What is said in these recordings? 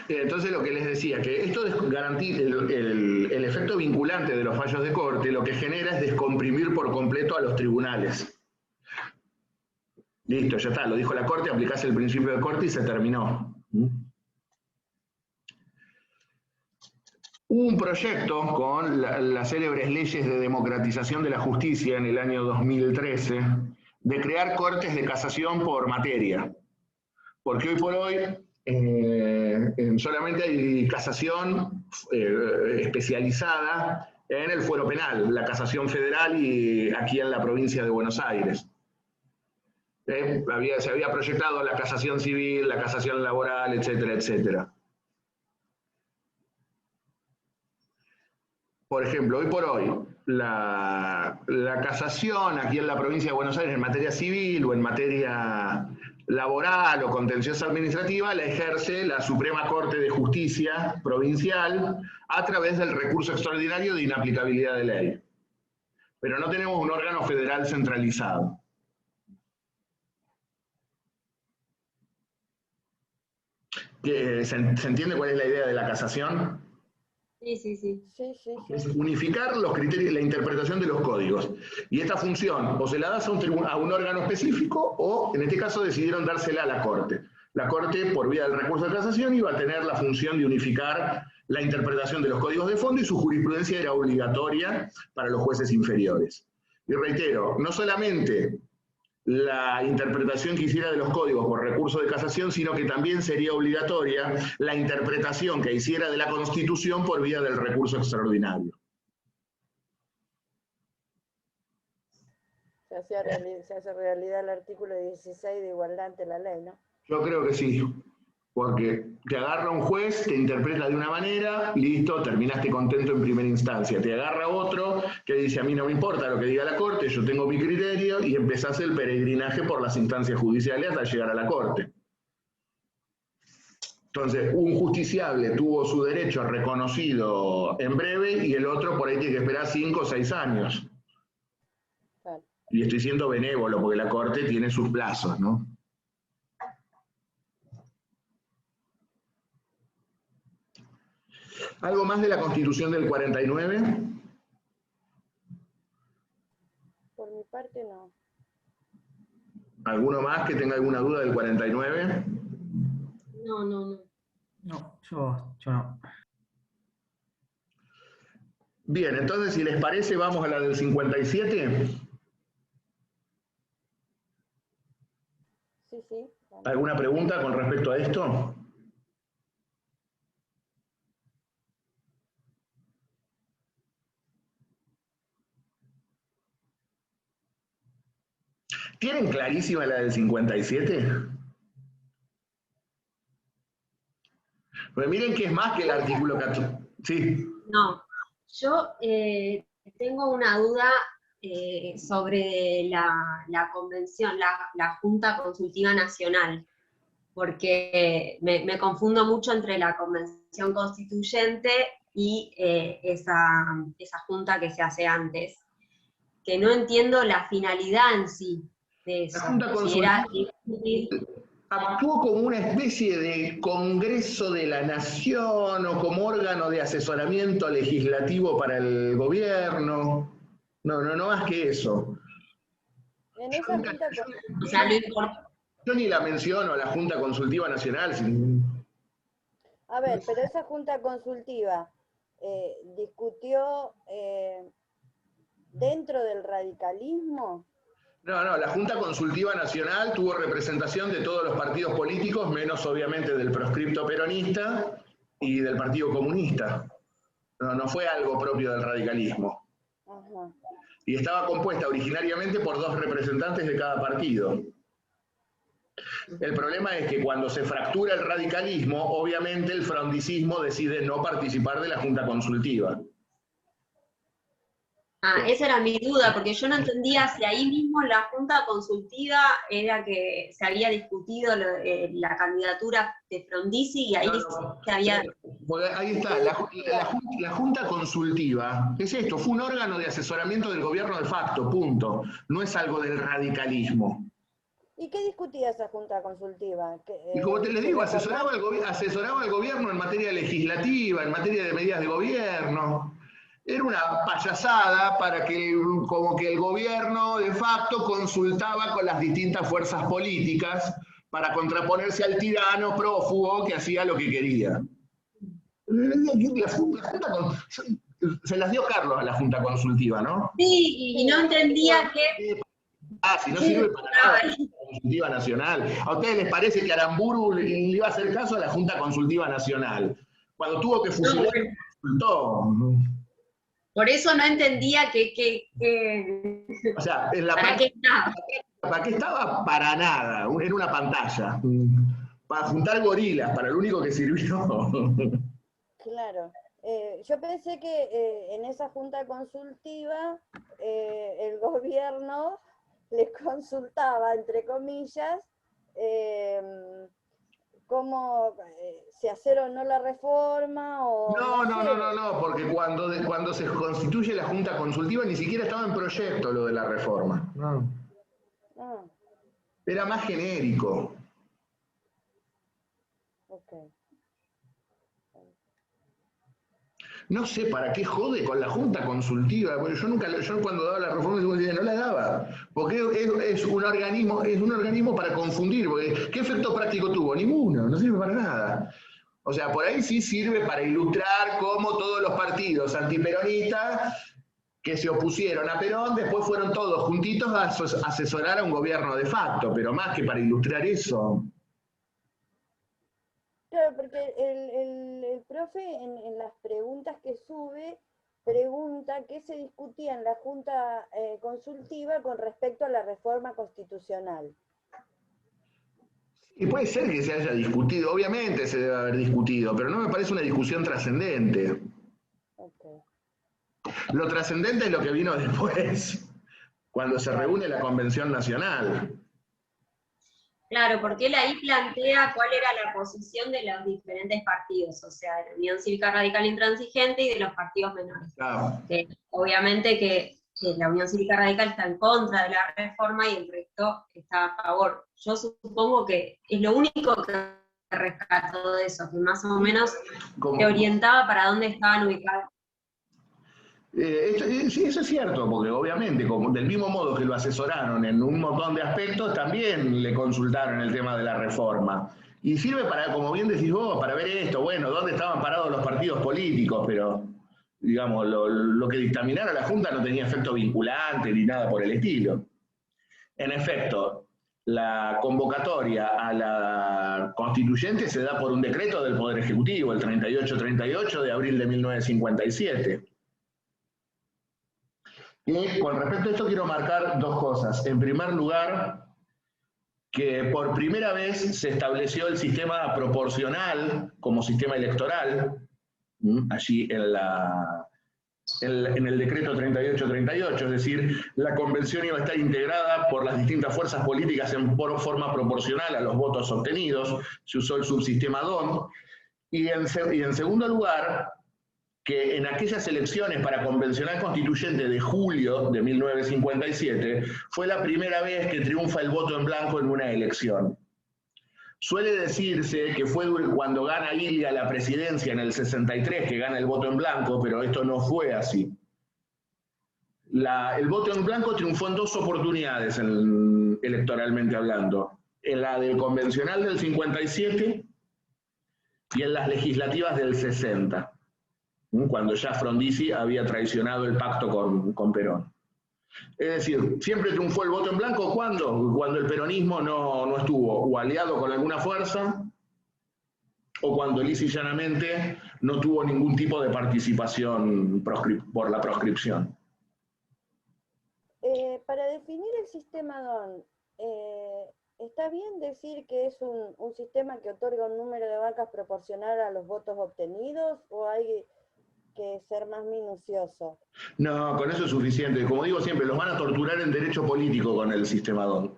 Entonces lo que les decía, que esto garantiza el efecto vinculante de los fallos de corte, lo que genera es descomprimir por completo a los tribunales. Listo, ya está, lo dijo la corte, aplicás el principio de corte y se terminó. Hubo un proyecto con las célebres leyes de democratización de la justicia en el año 2013 de crear cortes de casación por materia. Porque hoy por hoy solamente hay casación especializada en el fuero penal, la casación federal y aquí en la provincia de Buenos Aires. Se había proyectado la casación civil, la casación laboral, etcétera, etcétera. Por ejemplo, hoy por hoy, la casación aquí en la provincia de Buenos Aires en materia civil o en materia laboral o contenciosa administrativa la ejerce la Suprema Corte de Justicia Provincial a través del recurso extraordinario de inaplicabilidad de ley. Pero no tenemos un órgano federal centralizado. ¿Se entiende cuál es la idea de la casación? Sí. Es unificar los criterios, la interpretación de los códigos. Y esta función o se la das a un órgano específico o, en este caso, decidieron dársela a la Corte. La Corte, por vía del recurso de casación, iba a tener la función de unificar la interpretación de los códigos de fondo y su jurisprudencia era obligatoria para los jueces inferiores. Y reitero, no solamente la interpretación que hiciera de los códigos por recurso de casación, sino que también sería obligatoria la interpretación que hiciera de la Constitución por vía del recurso extraordinario. Se hace realidad el artículo 16 de igualdad ante la ley, ¿no? Yo creo que sí, porque te agarra un juez, te interpreta de una manera, listo, terminaste contento en primera instancia. Te agarra otro que dice, a mí no me importa lo que diga la Corte, yo tengo mi criterio, y empezás el peregrinaje por las instancias judiciales hasta llegar a la Corte. Entonces, un justiciable tuvo su derecho reconocido en breve y el otro por ahí tiene que esperar 5 o 6 años. Claro. Y estoy siendo benévolo porque la Corte tiene sus plazos, ¿no? ¿Algo más de la Constitución del 49? Por mi parte, no. ¿Alguno más que tenga alguna duda del 49? No. No, yo no. Bien, entonces si les parece vamos a la del 57. Sí. Vamos. ¿Alguna pregunta con respecto a esto? ¿Tienen clarísima la del 57? Pues miren que es más que el artículo 14. Sí. No, yo tengo una duda sobre la convención, la Junta Consultiva Nacional, porque me confundo mucho entre la Convención Constituyente y esa Junta que se hace antes, que no entiendo la finalidad en sí de eso. La Junta Consultiva actuó como una especie de Congreso de la Nación o como órgano de asesoramiento legislativo para el gobierno. No más que eso. En esa Junta O sea, no importa. Yo ni la menciono a la Junta Consultiva Nacional. A ver, pero esa Junta Consultiva discutió dentro del radicalismo. No, la Junta Consultiva Nacional tuvo representación de todos los partidos políticos, menos obviamente del proscripto peronista y del Partido Comunista. No fue algo propio del radicalismo. Ajá. Y estaba compuesta originariamente por 2 representantes de cada partido. El problema es que cuando se fractura el radicalismo, obviamente el frondicismo decide no participar de la Junta Consultiva. Esa era mi duda, porque yo no entendía si ahí mismo en la Junta Consultiva era que se había discutido la candidatura de Frondizi y ahí se había... Ahí está, la Junta Consultiva, ¿qué es esto? Fue un órgano de asesoramiento del gobierno de facto, punto. No es algo del radicalismo. ¿Y qué discutía esa junta consultiva? Y como te les digo, asesoraba al gobierno en materia legislativa, en materia de medidas de gobierno. Era una payasada para que, como que el gobierno de facto consultaba con las distintas fuerzas políticas para contraponerse al tirano prófugo que hacía lo que quería. Se las dio Carlos a la Junta Consultiva, ¿no? Sí, y no entendía que... Si no sirve para nada la Junta Consultiva Nacional. ¿A ustedes les parece que Aramburu le iba a hacer caso a la Junta Consultiva Nacional? Cuando tuvo que fusilar, consultó. Por eso no entendía O sea, en la ¿para qué estaba? ¿Para qué estaba? Para nada. Era una pantalla. Para juntar gorilas, para lo único que sirvió. Claro. Yo pensé que en esa junta consultiva el gobierno les consultaba, entre comillas, cómo si hacer o no la reforma o... No, porque cuando se constituye la Junta Consultiva ni siquiera estaba en proyecto lo de la reforma. No. Ah, Era más genérico. ok. No sé para qué jode con la Junta Consultiva, porque yo cuando daba la reforma no la daba, porque es un organismo para confundir, porque ¿qué efecto práctico tuvo? Ninguno, no sirve para nada. O sea, por ahí sí sirve para ilustrar cómo todos los partidos antiperonistas que se opusieron a Perón, después fueron todos juntitos a asesorar a un gobierno de facto, pero más que para ilustrar eso. Claro, porque el profe en las preguntas que sube, pregunta qué se discutía en la Junta Consultiva con respecto a la reforma constitucional. Y puede ser que se haya discutido, obviamente se debe haber discutido, pero no me parece una discusión trascendente. Okay. Lo trascendente es lo que vino después, cuando se reúne la Convención Nacional. Claro, porque él ahí plantea cuál era la posición de los diferentes partidos, o sea, de la Unión Cívica Radical Intransigente y de los partidos menores. Claro. Obviamente que la Unión Cívica Radical está en contra de la reforma y el resto está a favor. Yo supongo que es lo único que rescató de eso, que más o menos te orientaba para dónde estaban ubicados. Sí, eso es cierto, porque obviamente, del mismo modo que lo asesoraron en un montón de aspectos, también le consultaron el tema de la reforma. Y sirve para, como bien decís vos, para ver esto, bueno, dónde estaban parados los partidos políticos, pero, digamos, lo que dictaminara la Junta no tenía efecto vinculante ni nada por el estilo. En efecto, la convocatoria a la constituyente se da por un decreto del Poder Ejecutivo, el 3838 de abril de 1957. Y con respecto a esto quiero marcar dos cosas. En primer lugar, que por primera vez se estableció el sistema proporcional como sistema electoral, allí en el decreto 3838, es decir, la convención iba a estar integrada por las distintas fuerzas políticas en forma proporcional a los votos obtenidos, se usó el subsistema DON, y en segundo lugar, que en aquellas elecciones para convencional constituyente de julio de 1957 fue la primera vez que triunfa el voto en blanco en una elección. Suele decirse que fue cuando gana Ilia la presidencia en el 63 que gana el voto en blanco, pero esto no fue así. El voto en blanco triunfó en dos oportunidades electoralmente hablando, en la del convencional del 57 y en las legislativas del 60. Cuando ya Frondizi había traicionado el pacto con Perón. Es decir, siempre triunfó el voto en blanco, ¿cuándo? Cuando el peronismo no estuvo o aliado con alguna fuerza, o cuando lisa y llanamente no tuvo ningún tipo de participación por la proscripción. Para definir el sistema DON, ¿está bien decir que es un sistema que otorga un número de bancas proporcional a los votos obtenidos, o hay que ser más minucioso? No, con eso es suficiente. Como digo siempre, los van a torturar en derecho político con el sistema DON.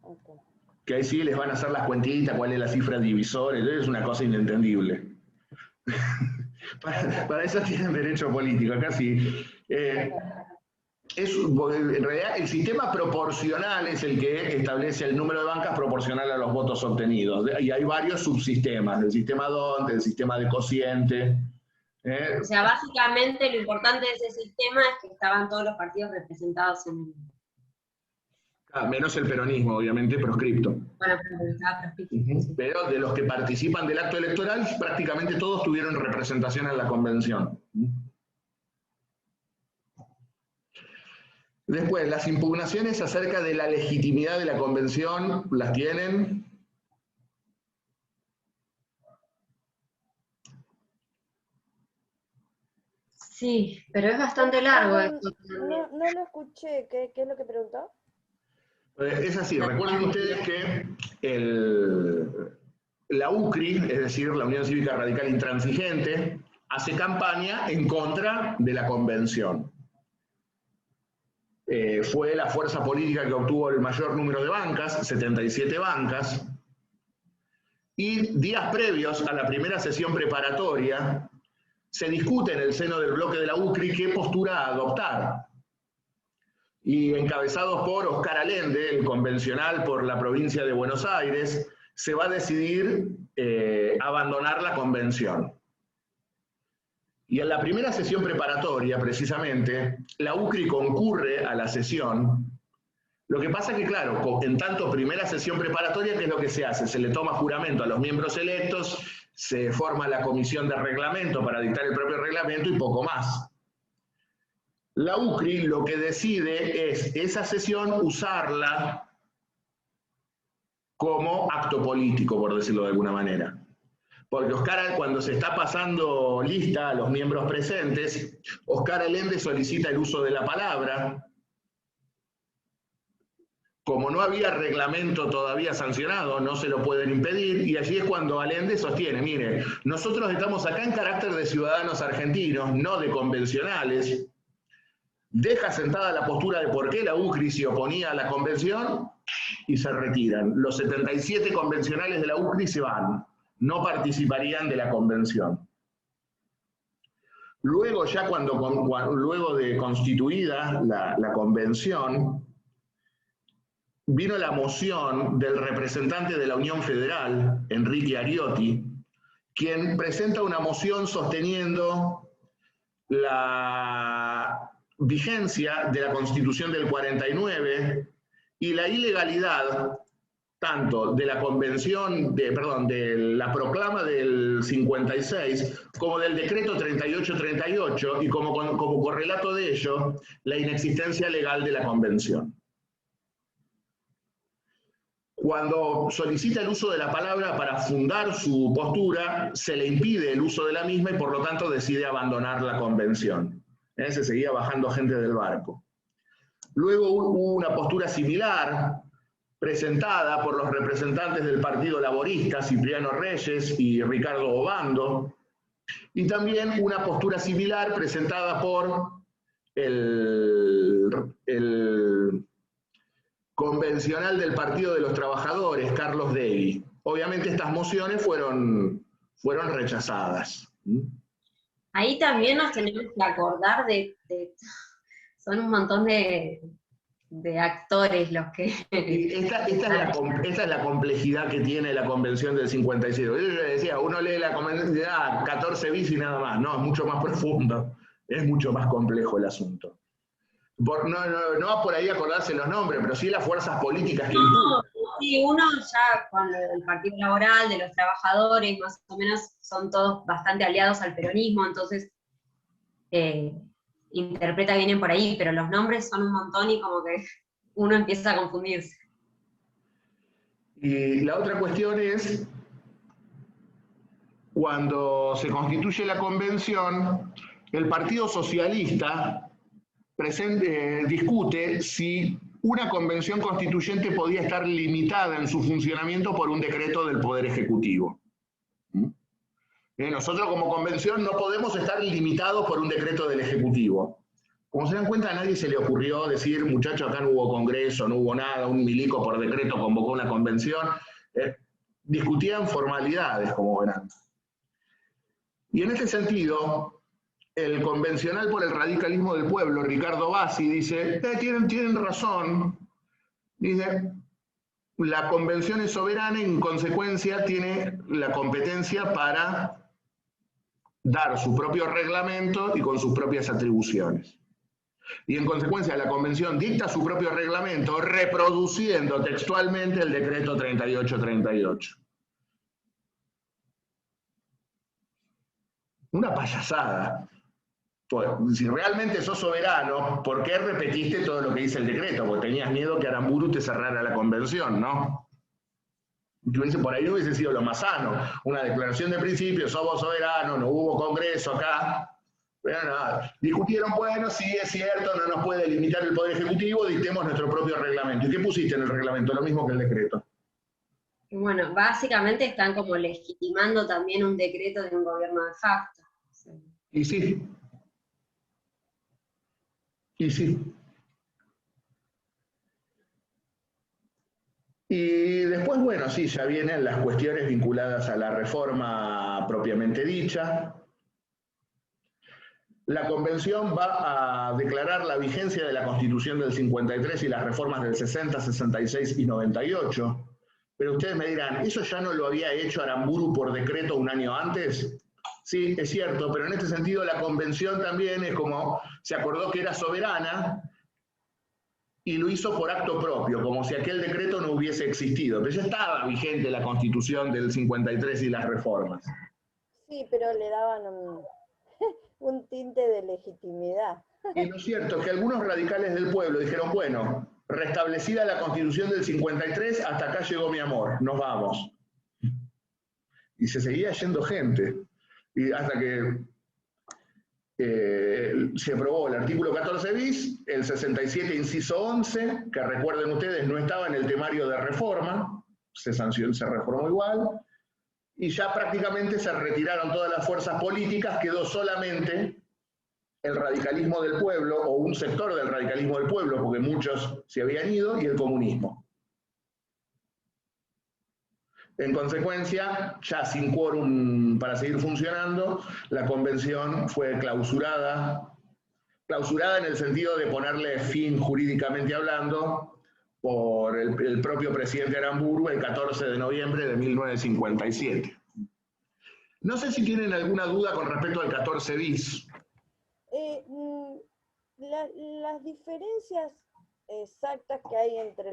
Okay. Que ahí sí les van a hacer las cuentitas, cuál es la cifra divisora, es una cosa inentendible. para eso tienen derecho político, acá sí. en realidad el sistema proporcional es el que establece el número de bancas proporcional a los votos obtenidos. Y hay varios subsistemas, el sistema D'Hondt, el sistema de cociente. O sea, básicamente lo importante de ese sistema es que estaban todos los partidos representados en el... Menos el peronismo, obviamente, proscripto. Bueno, pero estaba proscripto. Sí. Pero de los que participan del acto electoral, prácticamente todos tuvieron representación en la convención. Después, las impugnaciones acerca de la legitimidad de la convención, ¿las tienen? Sí, pero es bastante largo esto. No lo escuché, ¿qué es lo que preguntó? Es así, recuerden ustedes que la UCRI, es decir, la Unión Cívica Radical Intransigente, hace campaña en contra de la convención. Fue la fuerza política que obtuvo el mayor número de bancas, 77 bancas, y días previos a la primera sesión preparatoria, se discute en el seno del bloque de la UCRI qué postura adoptar. Y encabezados por Oscar Allende, el convencional por la provincia de Buenos Aires, se va a decidir abandonar la convención. Y en la primera sesión preparatoria, precisamente, la UCRI concurre a la sesión. Lo que pasa que, claro, en tanto primera sesión preparatoria, ¿qué es lo que se hace? Se le toma juramento a los miembros electos, se forma la comisión de reglamento para dictar el propio reglamento y poco más. La UCRI lo que decide es esa sesión usarla como acto político, por decirlo de alguna manera. Porque Oscar, cuando se está pasando lista a los miembros presentes, Oscar Allende solicita el uso de la palabra. Como no había reglamento todavía sancionado, no se lo pueden impedir, y allí es cuando Allende sostiene, mire, nosotros estamos acá en carácter de ciudadanos argentinos, no de convencionales. Deja sentada la postura de por qué la UCRI se oponía a la convención y se retiran. Los 77 convencionales de la UCRI se van, no participarían de la convención. Luego, ya luego de constituida la convención, vino la moción del representante de la Unión Federal, Enrique Ariotti, quien presenta una moción sosteniendo la vigencia de la Constitución del 49 y la ilegalidad tanto de la convención, de la proclama del 56, como del decreto 3838, y como correlato de ello, la inexistencia legal de la convención. Cuando solicita el uso de la palabra para fundar su postura, se le impide el uso de la misma y por lo tanto decide abandonar la convención. Se seguía bajando gente del barco. Luego hubo una postura similar presentada por los representantes del Partido Laborista, Cipriano Reyes y Ricardo Obando, y también una postura similar presentada por el convencional del Partido de los Trabajadores, Carlos Degui. Obviamente estas mociones fueron rechazadas. Ahí también nos tenemos que acordar son un montón de actores los que... Esta es la complejidad que tiene la convención del 57. Yo le decía, uno lee la convención y dice, 14 bis y nada más. No, es mucho más profundo, es mucho más complejo el asunto. No va por ahí a acordarse los nombres, pero sí las fuerzas políticas que impulsan. Sí, uno ya con el Partido Laboral, de los Trabajadores, más o menos son todos bastante aliados al peronismo, entonces interpreta bien por ahí, pero los nombres son un montón y como que uno empieza a confundirse. Y la otra cuestión es, cuando se constituye la convención, el Partido Socialista discute si una convención constituyente podía estar limitada en su funcionamiento por un decreto del Poder Ejecutivo. Nosotros como convención no podemos estar limitados por un decreto del Ejecutivo. Como se dan cuenta, a nadie se le ocurrió decir, muchachos, acá no hubo congreso, no hubo nada, un milico por decreto convocó una convención. Discutían formalidades, como verán. Y en este sentido, el convencional por el radicalismo del pueblo, Ricardo Bassi, dice, tienen razón, dice, la convención es soberana y en consecuencia tiene la competencia para dar su propio reglamento y con sus propias atribuciones. Y en consecuencia la convención dicta su propio reglamento reproduciendo textualmente el decreto 3838. Una payasada. Pues, si realmente sos soberano, ¿por qué repetiste todo lo que dice el decreto? Porque tenías miedo que Aramburu te cerrara la convención, ¿no? Por ahí hubiese sido lo más sano. Una declaración de principio, somos soberanos, no hubo congreso acá. Pero nada, discutieron, bueno, sí, es cierto, no nos puede limitar el Poder Ejecutivo, dictemos nuestro propio reglamento. ¿Y qué pusiste en el reglamento? Lo mismo que el decreto. Bueno, básicamente están como legitimando también un decreto de un gobierno de facto. Sí. Y sí. Y sí. Y después, bueno, sí, ya vienen las cuestiones vinculadas a la reforma propiamente dicha. La Convención va a declarar la vigencia de la Constitución del 53 y las reformas del 60, 66 y 98. Pero ustedes me dirán, ¿eso ya no lo había hecho Aramburu por decreto un año antes? Sí, es cierto, pero en este sentido la Convención también es como, se acordó que era soberana y lo hizo por acto propio, como si aquel decreto no hubiese existido. Pero ya estaba vigente la Constitución del 53 y las reformas. Sí, pero le daban un tinte de legitimidad. Y lo cierto es que algunos radicales del pueblo dijeron, bueno, restablecida la Constitución del 53, hasta acá llegó mi amor, nos vamos. Y se seguía yendo gente. Y hasta que se aprobó el artículo 14 bis, el 67 inciso 11, que recuerden ustedes no estaba en el temario de reforma, se sancionó, se reformó igual, y ya prácticamente se retiraron todas las fuerzas políticas, quedó solamente el radicalismo del pueblo, o un sector del radicalismo del pueblo, porque muchos se habían ido, y el comunismo. En consecuencia, ya sin quórum para seguir funcionando, la convención fue clausurada en el sentido de ponerle fin jurídicamente hablando por el propio presidente Aramburu el 14 de noviembre de 1957. No sé si tienen alguna duda con respecto al 14 bis. Las diferencias exactas que hay entre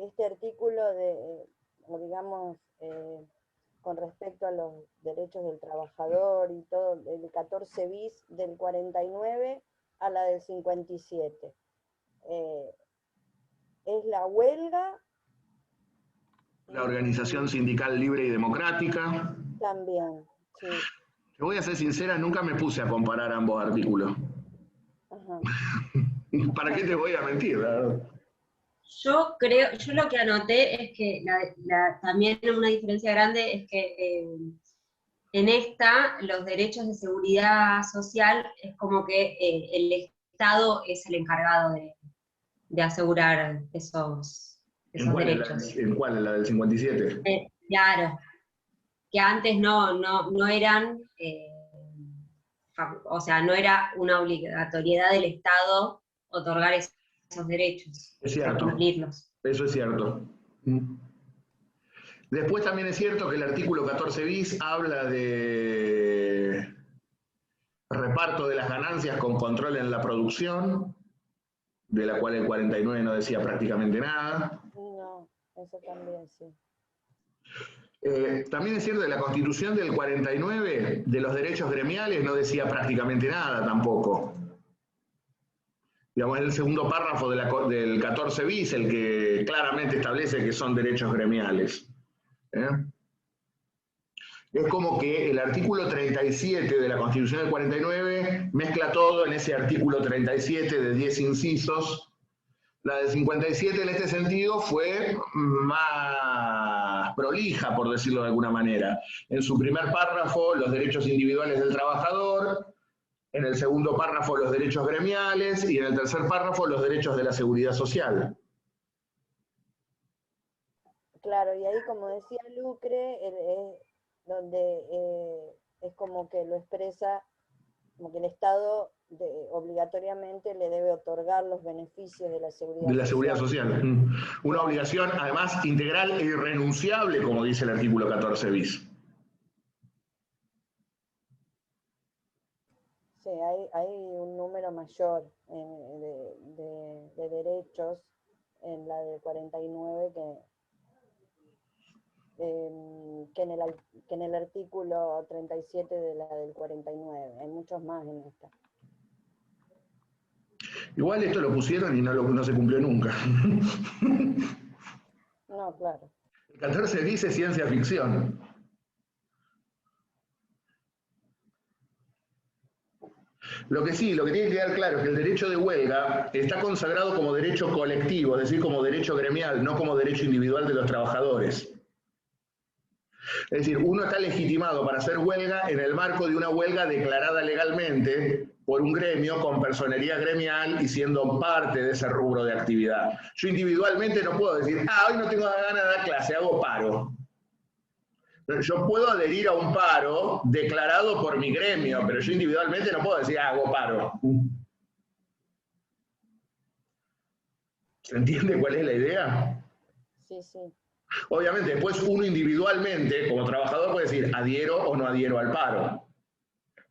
este artículo digamos, con respecto a los derechos del trabajador y todo, el 14 bis del 49 a la del 57. Es la huelga. La organización sindical libre y democrática. También, sí. Te voy a ser sincera, nunca me puse a comparar ambos artículos. Ajá. ¿Para qué te voy a mentir, verdad? Yo lo que anoté es que también una diferencia grande es que en esta los derechos de seguridad social es como que el Estado es el encargado de asegurar esos derechos. ¿En cuál? ¿En la del 57? Claro, que antes no eran, o sea, no era una obligatoriedad del Estado otorgar esos derechos, Es cierto. cumplirlos. Eso es cierto. Después también es cierto que el artículo 14 bis habla de reparto de las ganancias con control en la producción, de la cual el 49 no decía prácticamente nada. No, eso también sí. También es cierto que la Constitución del 49 de los derechos gremiales no decía prácticamente nada tampoco. Digamos, es el segundo párrafo del 14 bis el que claramente establece que son derechos gremiales. Es como que el artículo 37 de la Constitución del 49 mezcla todo en ese artículo 37 de 10 incisos. La del 57 en este sentido fue más prolija, por decirlo de alguna manera. En su primer párrafo, los derechos individuales del trabajador, en el segundo párrafo, los derechos gremiales, y en el tercer párrafo, los derechos de la seguridad social. Claro, y ahí, como decía Lucre, donde es como que lo expresa como que el Estado obligatoriamente le debe otorgar los beneficios de la seguridad De la seguridad social. Una obligación, además, integral e irrenunciable, como dice el artículo 14 bis. Sí, hay un número mayor de derechos en la del 49 que en el artículo 37 de la del 49. Hay muchos más en esta. Igual esto lo pusieron y no se cumplió nunca. No, claro. El 14 dice ciencia ficción. Lo que tiene que quedar claro es que el derecho de huelga está consagrado como derecho colectivo, es decir, como derecho gremial, no como derecho individual de los trabajadores. Es decir, uno está legitimado para hacer huelga en el marco de una huelga declarada legalmente por un gremio con personería gremial y siendo parte de ese rubro de actividad. Yo individualmente no puedo decir, hoy no tengo ganas de dar clase, hago paro. Yo puedo adherir a un paro declarado por mi gremio, pero yo individualmente no puedo decir, hago paro. ¿Se entiende cuál es la idea? Sí, sí. Obviamente, después uno individualmente, como trabajador, puede decir, adhiero o no adhiero al paro.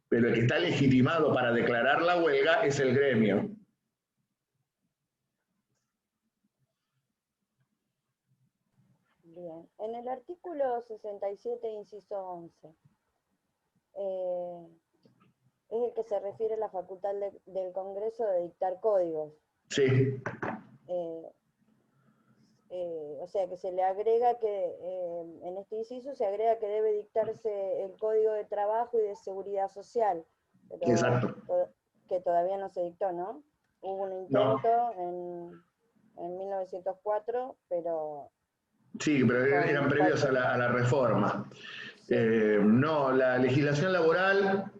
Pero el que está legitimado para declarar la huelga es el gremio. Bien. En el artículo 67, inciso 11, es el que se refiere a la facultad del Congreso de dictar códigos. Sí. O sea que se le agrega que, en este inciso se agrega que debe dictarse el Código de Trabajo y de Seguridad Social. Pero Exacto. Que todavía no se dictó, ¿no? Hubo un intento en 1904, pero... Sí, pero eran previos a la reforma. Sí. No, la legislación laboral,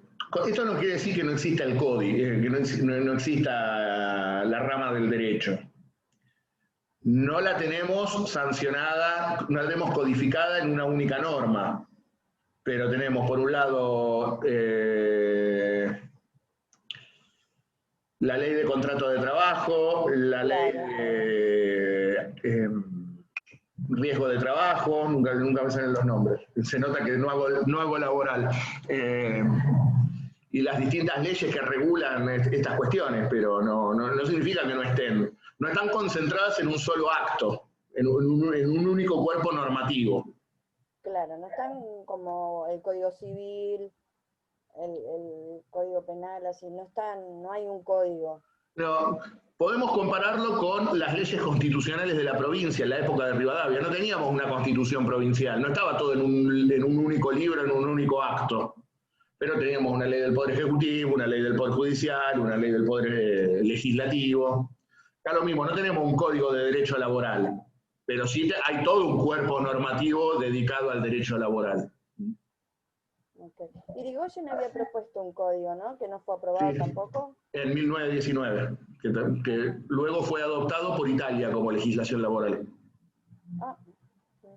esto no quiere decir que no exista el código, que no exista la rama del derecho. No la tenemos sancionada, no la tenemos codificada en una única norma, pero tenemos por un lado la ley de contrato de trabajo, la ley de riesgo de trabajo, nunca me salen los nombres, se nota que no hago laboral, y las distintas leyes que regulan estas cuestiones, pero no significa que no están concentradas en un solo acto, en un único cuerpo normativo. Claro, no están como el Código Civil, el Código Penal, así, no hay un código. No, podemos compararlo con las leyes constitucionales de la provincia en la época de Rivadavia. No teníamos una constitución provincial, no estaba todo en un único libro, en un único acto. Pero teníamos una ley del Poder Ejecutivo, una ley del Poder Judicial, una ley del Poder Legislativo. Acá lo mismo, no tenemos un código de derecho laboral, pero sí hay todo un cuerpo normativo dedicado al derecho laboral. Okay. Irigoyen había propuesto un código, ¿no? Que no fue aprobado tampoco. En 1919, que luego fue adoptado por Italia como legislación laboral. Ah, sí.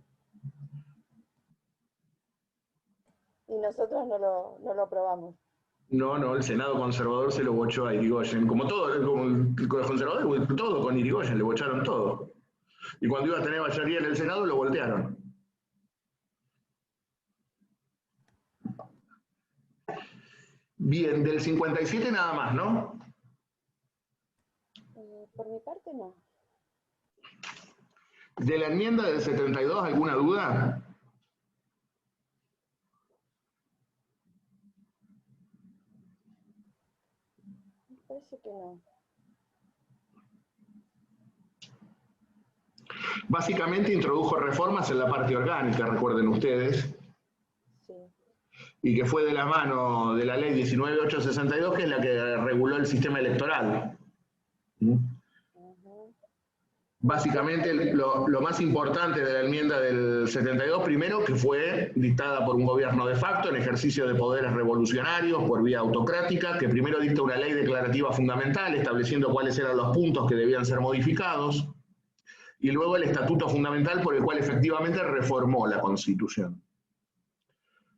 Y nosotros no lo aprobamos. No, el Senado conservador se lo bochó a Irigoyen. Como los conservadores, todo con Irigoyen, le bocharon todo. Y cuando iba a tener mayoría en el Senado, lo voltearon. Bien, del 57 nada más, ¿no? Por mi parte, no. ¿De la enmienda del 72 alguna duda? Me parece que no. Básicamente introdujo reformas en la parte orgánica, recuerden ustedes. Sí. Y que fue de la mano de la ley 19.862, que es la que reguló el sistema electoral. Básicamente lo más importante de la enmienda del 72, primero, que fue dictada por un gobierno de facto en ejercicio de poderes revolucionarios por vía autocrática, que primero dicta una ley declarativa fundamental estableciendo cuáles eran los puntos que debían ser modificados, y luego el estatuto fundamental por el cual efectivamente reformó la Constitución.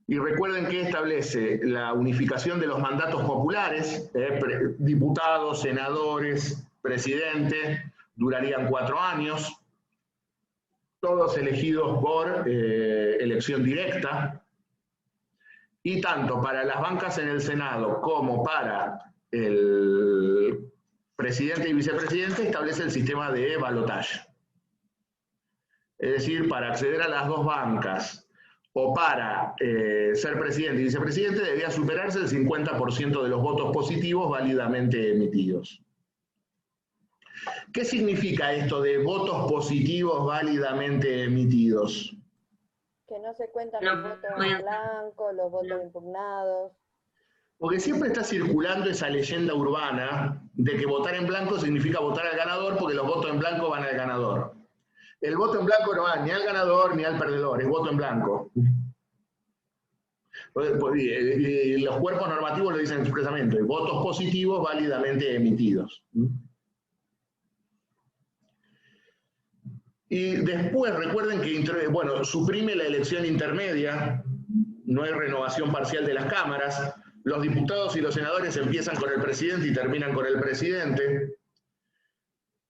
Y recuerden que establece la unificación de los mandatos populares, diputados, senadores, presidente, durarían 4 años, todos elegidos por elección directa, y tanto para las bancas en el Senado como para el presidente y vicepresidente establece el sistema de balotaje. Es decir, para acceder a las 2 bancas o para ser presidente y vicepresidente debía superarse el 50% de los votos positivos válidamente emitidos. ¿Qué significa esto de votos positivos válidamente emitidos? Que no se cuentan los votos en blanco, los votos impugnados. Porque siempre está circulando esa leyenda urbana de que votar en blanco significa votar al ganador porque los votos en blanco van al ganador. El voto en blanco no va ni al ganador ni al perdedor, es voto en blanco. Y los cuerpos normativos lo dicen expresamente, votos positivos válidamente emitidos. Y después recuerden que suprime la elección intermedia, no hay renovación parcial de las cámaras, los diputados y los senadores empiezan con el presidente y terminan con el presidente.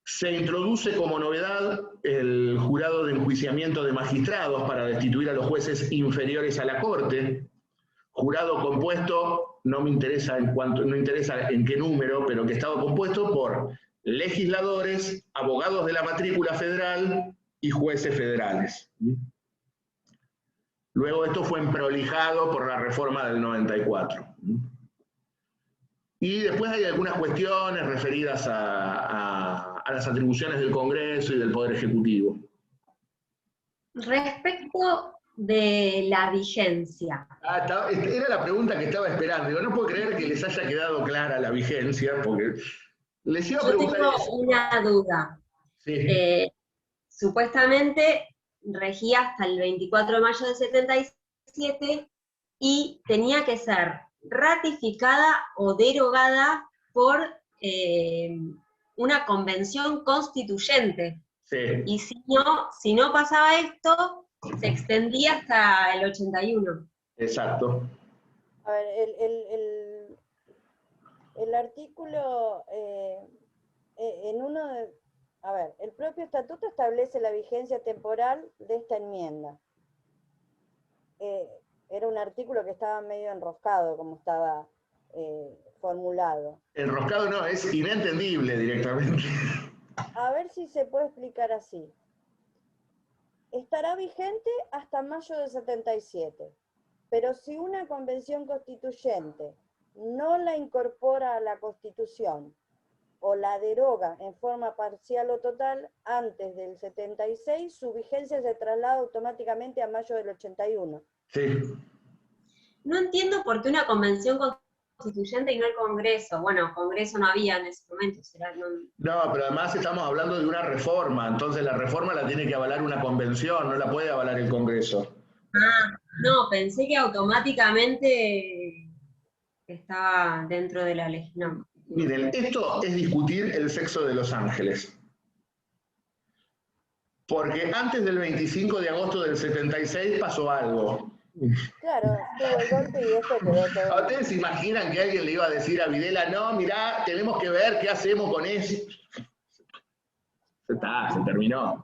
Se introduce como novedad el jurado de enjuiciamiento de magistrados para destituir a los jueces inferiores a la Corte. Jurado compuesto, no interesa en qué número, pero que estaba compuesto por legisladores, abogados de la matrícula federal y jueces federales. Luego esto fue emprolijado por la reforma del 94. Y después hay algunas cuestiones referidas a las atribuciones del Congreso y del Poder Ejecutivo. Respecto de la vigencia. Era la pregunta que estaba esperando. Digo, no puedo creer que les haya quedado clara la vigencia, porque les iba a preguntar. Yo tengo una duda. Sí. Supuestamente regía hasta el 24 de mayo del 77 y tenía que ser ratificada o derogada por una convención constituyente. Sí. Y si no pasaba esto, se extendía hasta el 81. Exacto. A ver, el artículo, el propio estatuto establece la vigencia temporal de esta enmienda. Era un artículo que estaba medio enroscado, como estaba formulado. Enroscado no, es inentendible directamente. A ver si se puede explicar así. Estará vigente hasta mayo del 77, pero si una convención constituyente no la incorpora a la Constitución o la deroga en forma parcial o total antes del 76, su vigencia se traslada automáticamente a mayo del 81. Sí. No entiendo por qué una convención constituyente y no el Congreso. Bueno, Congreso no había en ese momento. No, pero además estamos hablando de una reforma, entonces la reforma la tiene que avalar una convención, no la puede avalar el Congreso. No, pensé que automáticamente estaba dentro de la ley. No. Miren, esto es discutir el sexo de los ángeles. Porque antes del 25 de agosto del 76 pasó algo. Claro, tuvo el golpe y esto quedó todo. ¿Ustedes se imaginan que alguien le iba a decir a Videla, no, mirá, tenemos que ver qué hacemos con eso? Se terminó.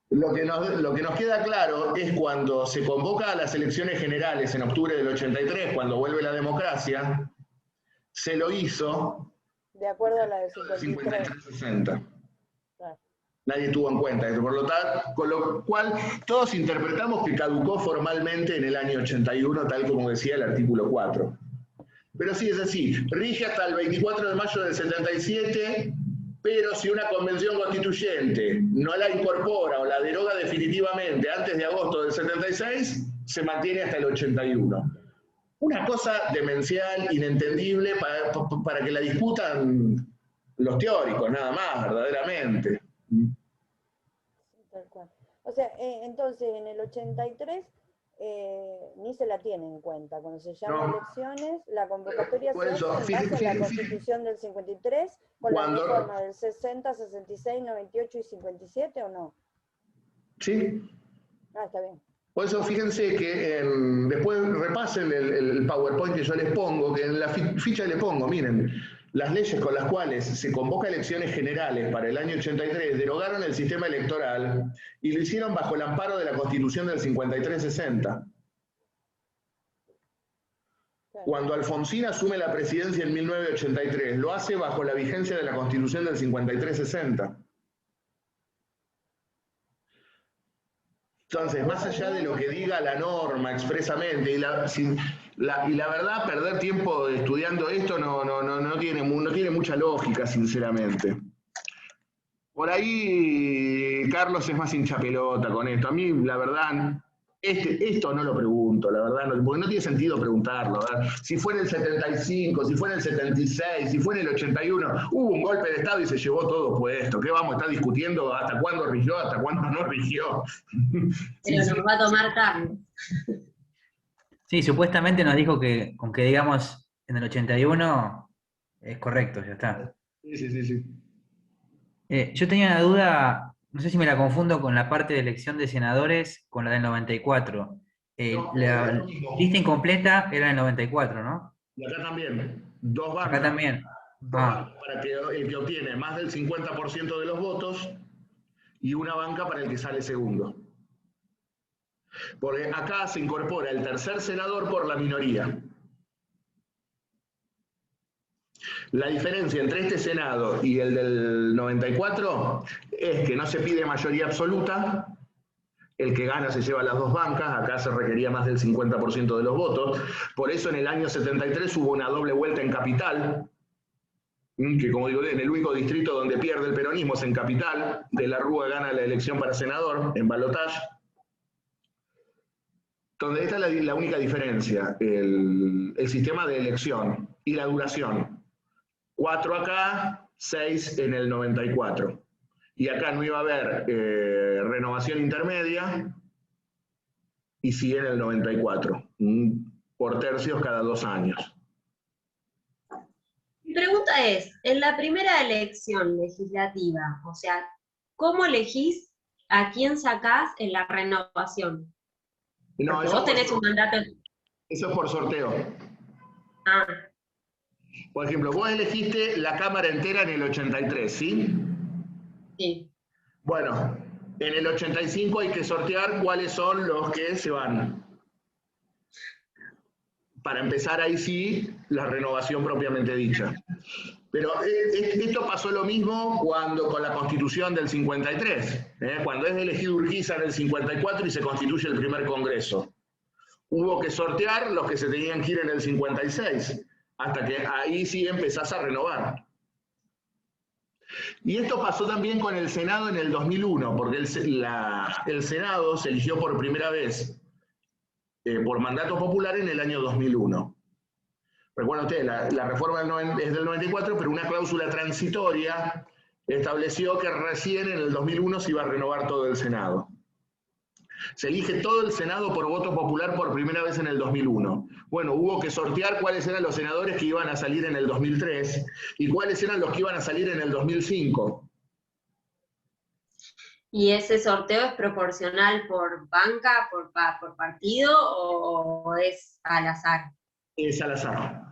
Lo que nos queda claro es cuando se convoca a las elecciones generales en octubre del 83, cuando vuelve la democracia, se lo hizo de acuerdo a la de 53-60. Claro. Nadie tuvo en cuenta eso, con lo cual todos interpretamos que caducó formalmente en el año 81, tal como decía el artículo 4. Pero sí es así, rige hasta el 24 de mayo del 77, pero si una convención constituyente no la incorpora o la deroga definitivamente antes de agosto del 76, se mantiene hasta el 81. Una cosa demencial, inentendible, para que la discutan los teóricos, nada más, verdaderamente. Tal cual. O sea, entonces en el 83 ni se la tiene en cuenta. Cuando se llaman elecciones, la convocatoria se hace en base a la Constitución del 53, con la reforma del 60, 66, 98 y 57, ¿o no? Sí. Está bien. Por eso fíjense que después repasen el PowerPoint que yo les pongo, que en la ficha le pongo, miren, las leyes con las cuales se convoca elecciones generales para el año 83 derogaron el sistema electoral y lo hicieron bajo el amparo de la Constitución del 53-60. Cuando Alfonsín asume la presidencia en 1983, lo hace bajo la vigencia de la Constitución del 53-60. Entonces, más allá de lo que diga la norma expresamente, y la verdad, perder tiempo estudiando esto no tiene mucha lógica, sinceramente. Por ahí Carlos es más hincha pelota con esto. A mí, la verdad, esto no lo pregunto, la verdad, porque no tiene sentido preguntarlo, ¿verdad? Si fue en el 75, si fue en el 76, si fue en el 81, hubo un golpe de Estado y se llevó todo puesto. ¿Qué vamos a estar discutiendo hasta cuándo rigió, hasta cuándo no rigió? Pero nos va a tomar Carlos. Sí, supuestamente nos dijo que con que digamos en el 81 es correcto, ya está. Sí. Yo tenía una duda, no sé si me la confundo con la parte de elección de senadores con la del 94. La lista incompleta era en el 94, ¿no? Y acá también, dos bancas. Acá también. Para que el que obtiene más del 50% de los votos y una banca para el que sale segundo. Porque acá se incorpora el tercer senador por la minoría. La diferencia entre este Senado y el del 94 es que no se pide mayoría absoluta, el que gana se lleva las dos bancas, acá se requería más del 50% de los votos, por eso en el año 73 hubo una doble vuelta en Capital, que como digo, en el único distrito donde pierde el peronismo es en Capital, De la Rúa gana la elección para senador, en balotaje. Entonces esta es la única diferencia, el sistema de elección y la duración. 4 acá, 6 en el 94. Y acá no iba a haber renovación intermedia, y sí en el 94, por tercios cada 2 años. Mi pregunta es, en la primera elección legislativa, o sea, ¿cómo elegís a quién sacás en la renovación? No, vos tenés un mandato. Eso es por sorteo. Ah. Por ejemplo, vos elegiste la Cámara entera en el 83, ¿sí? Sí. Bueno, en el 85 hay que sortear cuáles son los que se van. Para empezar ahí sí, la renovación propiamente dicha. Pero esto pasó lo mismo con la Constitución del 53, cuando es elegido Urquiza en el 54 y se constituye el primer Congreso. Hubo que sortear los que se tenían que ir en el 56, hasta que ahí sí empezás a renovar. Y esto pasó también con el Senado en el 2001, porque el Senado se eligió por primera vez por mandato popular en el año 2001. Recuerden ustedes, la reforma es del 94, pero una cláusula transitoria estableció que recién en el 2001 se iba a renovar todo el Senado. Se elige todo el Senado por voto popular por primera vez en el 2001. Bueno, hubo que sortear cuáles eran los senadores que iban a salir en el 2003 y cuáles eran los que iban a salir en el 2005. ¿Y ese sorteo es proporcional por banca, por partido o es al azar? Es al azar.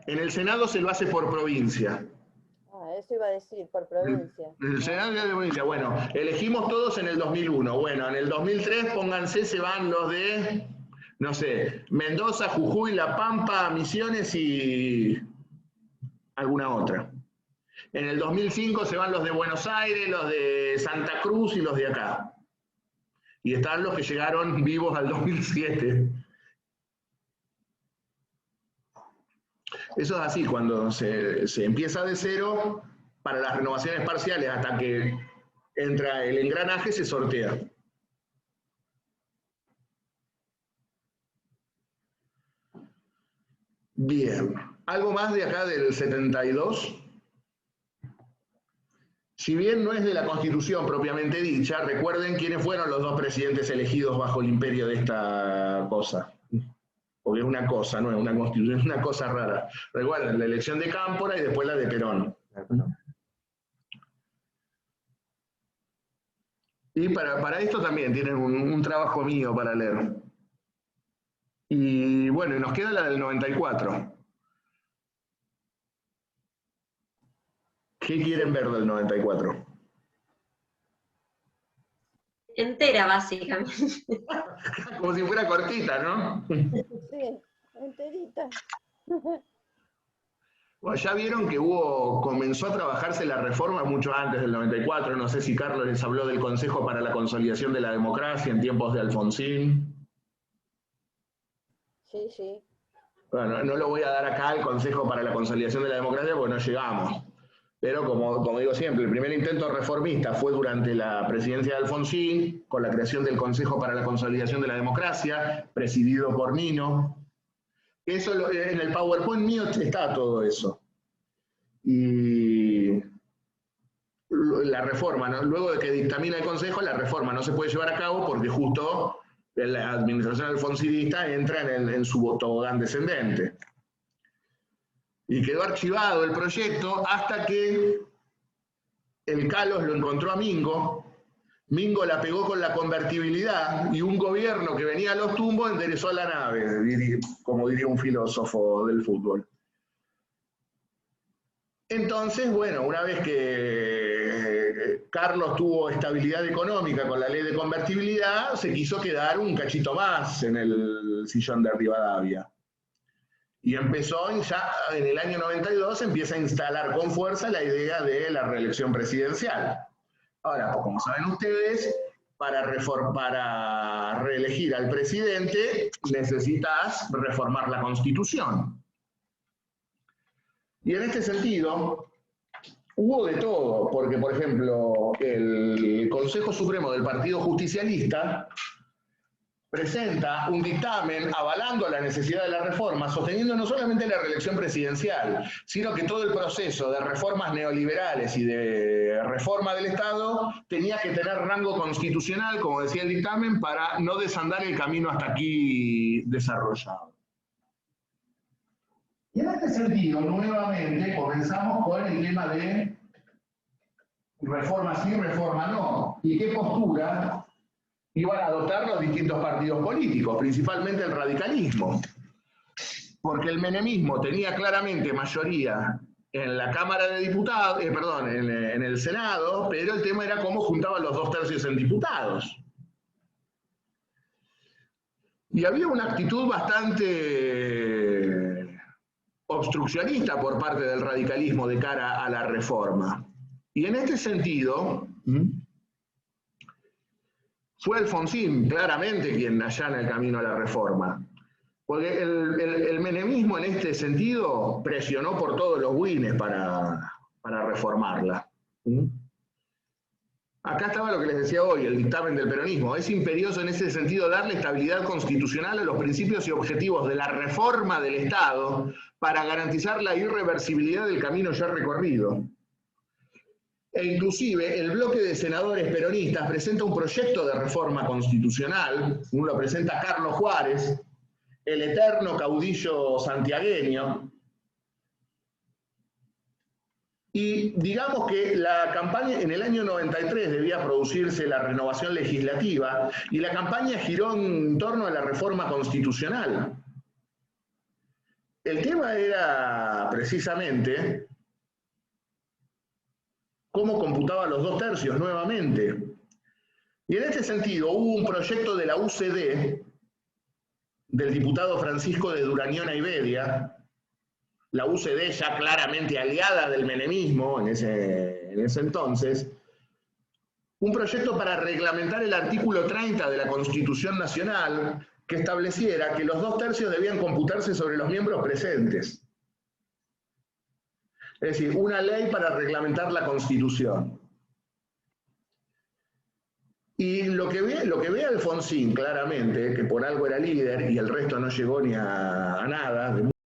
En el Senado se lo hace por provincia. Eso iba a decir, por provincia. El Senado de provincia, bueno, elegimos todos en el 2001. Bueno, en el 2003, pónganse, se van los de, no sé, Mendoza, Jujuy, La Pampa, Misiones y alguna otra. En el 2005 se van los de Buenos Aires, los de Santa Cruz y los de acá. Y están los que llegaron vivos al 2007. Eso es así, cuando se empieza de cero, para las renovaciones parciales, hasta que entra el engranaje, se sortea. Bien, ¿algo más de acá del 72? Si bien no es de la Constitución propiamente dicha, recuerden quiénes fueron los dos presidentes elegidos bajo el imperio de esta cosa. Porque es una cosa, no es una Constitución, es una cosa rara. Recuerden, la elección de Cámpora y después la de Perón. Y para esto también tienen un trabajo mío para leer. Y bueno, y nos queda la del 94. ¿Qué quieren ver del 94? Entera, básicamente. Como si fuera cortita, ¿no? Sí, enterita. Bueno, ya vieron que comenzó a trabajarse la reforma mucho antes del 94. No sé si Carlos les habló del Consejo para la Consolidación de la Democracia en tiempos de Alfonsín. Sí, sí. Bueno, no lo voy a dar acá al Consejo para la Consolidación de la Democracia porque no llegamos. Pero como digo siempre, el primer intento reformista fue durante la presidencia de Alfonsín, con la creación del Consejo para la Consolidación de la Democracia, presidido por Nino. Eso en el PowerPoint mío está todo eso. Y la reforma, ¿no? Luego de que dictamina el Consejo, la reforma no se puede llevar a cabo porque justo la administración alfonsinista entra en su tobogán descendente. Y quedó archivado el proyecto hasta que el Calos lo encontró a Mingo. Mingo la pegó con la convertibilidad y un gobierno que venía a los tumbos enderezó a la nave, como diría un filósofo del fútbol. Entonces, bueno, una vez que Carlos tuvo estabilidad económica con la ley de convertibilidad, se quiso quedar un cachito más en el sillón de Rivadavia. Y empezó ya en el año 92, empieza a instalar con fuerza la idea de la reelección presidencial. Ahora, pues como saben ustedes, para reelegir al presidente necesitas reformar la Constitución. Y en este sentido, hubo de todo, porque, por ejemplo, el Consejo Supremo del Partido Justicialista presenta un dictamen avalando la necesidad de la reforma, sosteniendo no solamente la reelección presidencial, sino que todo el proceso de reformas neoliberales y de reforma del Estado tenía que tener rango constitucional, como decía el dictamen, para no desandar el camino hasta aquí desarrollado. Y en este sentido, nuevamente, comenzamos con el tema de reforma sí, reforma no, y qué postura iban a adoptar los distintos partidos políticos, principalmente el radicalismo. Porque el menemismo tenía claramente mayoría en la Cámara de Diputados, en el Senado, pero el tema era cómo juntaban los 2/3 en diputados. Y había una actitud bastante obstruccionista por parte del radicalismo de cara a la reforma. Y en este sentido, fue Alfonsín claramente quien allana el camino a la reforma. Porque el menemismo en este sentido presionó por todos los wines para reformarla. Acá estaba lo que les decía hoy, el dictamen del peronismo. Es imperioso en ese sentido darle estabilidad constitucional a los principios y objetivos de la reforma del Estado para garantizar la irreversibilidad del camino ya recorrido. E inclusive el bloque de senadores peronistas presenta un proyecto de reforma constitucional, uno lo presenta Carlos Juárez, el eterno caudillo santiagueño, y digamos que la campaña, en el año 93 debía producirse la renovación legislativa, y la campaña giró en torno a la reforma constitucional. El tema era precisamente cómo computaba los 2/3 nuevamente. Y en este sentido hubo un proyecto de la UCD, del diputado Francisco de Durañona y Bedia, la UCD ya claramente aliada del menemismo en ese entonces, un proyecto para reglamentar el artículo 30 de la Constitución Nacional que estableciera que los 2/3 debían computarse sobre los miembros presentes. Es decir, una ley para reglamentar la Constitución. Y lo que ve Alfonsín claramente, que por algo era líder y el resto no llegó ni a nada,